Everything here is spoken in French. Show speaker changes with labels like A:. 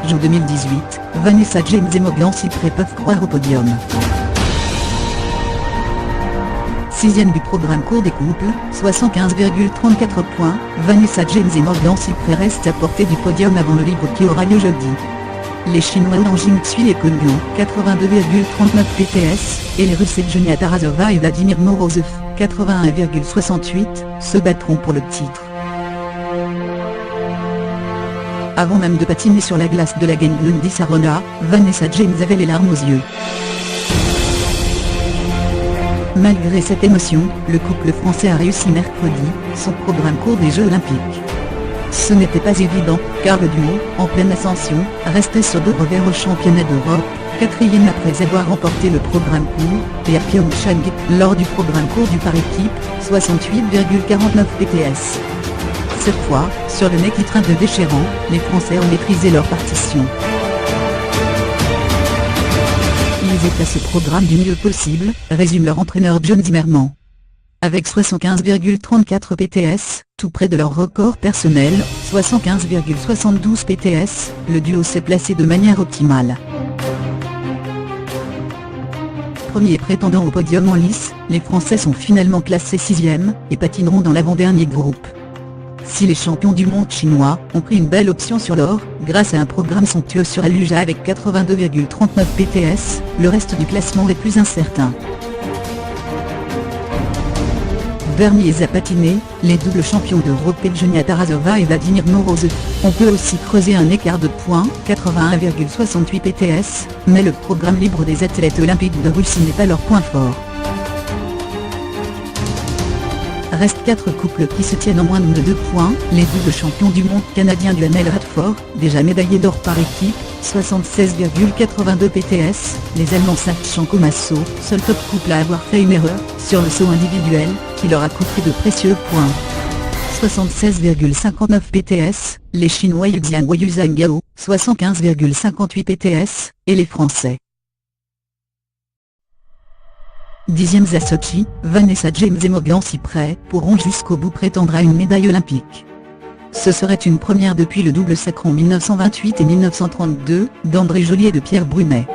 A: JO 2018, Vanessa James et Morgan Cyprès peuvent croire au podium. 6e du programme court des couples, 75,34 points, Vanessa James et Morgan Cyprès restent à portée du podium avant le libre qui aura lieu jeudi. Les Chinois Wang Jingxui et Kun Yuan, 82,39 PTS, et les Russes Evgenia Tarasova et Vladimir Morozov, 81,68, se battront pour le titre. Avant même de patiner sur la glace de la Genlundi Sarona, Vanessa James avait les larmes aux yeux. Malgré cette émotion, le couple français a réussi mercredi son programme court des Jeux Olympiques. Ce n'était pas évident, car le duo, en pleine ascension, restait sur 2 revers au championnat d'Europe, 4e après avoir remporté le programme court, et à Pyeongchang, lors du programme court du par équipe, 68,49 PTS. Cette fois, sur le méquitrain de Déchirant, les Français ont maîtrisé leur partition. Ils étaient à ce programme du mieux possible, résume leur entraîneur John Zimmerman. Avec 75,34 PTS, tout près de leur record personnel, 75,72 PTS, le duo s'est placé de manière optimale. Premier prétendant au podium en lice, les Français sont finalement classés 6e, et patineront dans l'avant-dernier groupe. Si les champions du monde chinois ont pris une belle option sur l'or, grâce à un programme somptueux sur Aluja avec 82,39 PTS, le reste du classement est plus incertain. Derniers à patiner, les doubles champions d'Europe Evgenia Tarasova et Vladimir Morozov. On peut aussi creuser un écart de points, 81,68 PTS, mais le programme libre des athlètes olympiques de Russie n'est pas leur point fort. Restent 4 couples qui se tiennent en moins de 2 points, les doubles champions du monde canadiens Duhamel Radford, déjà médaillé d'or par équipe, 76,82 PTS, les Allemands Sachenko Masso, seul top couple à avoir fait une erreur, sur le saut individuel, qui leur a coûté de précieux points. 76,59 PTS, les Chinois Yuxian Weiyuzhang Gao, 75,58 PTS, et les Français. 10e à Sochi, Vanessa James et Morgan Cyprès pourront jusqu'au bout prétendre à une médaille olympique. Ce serait une première depuis le double sacre en 1928 et 1932, d'André Joly et de Pierre Brunet.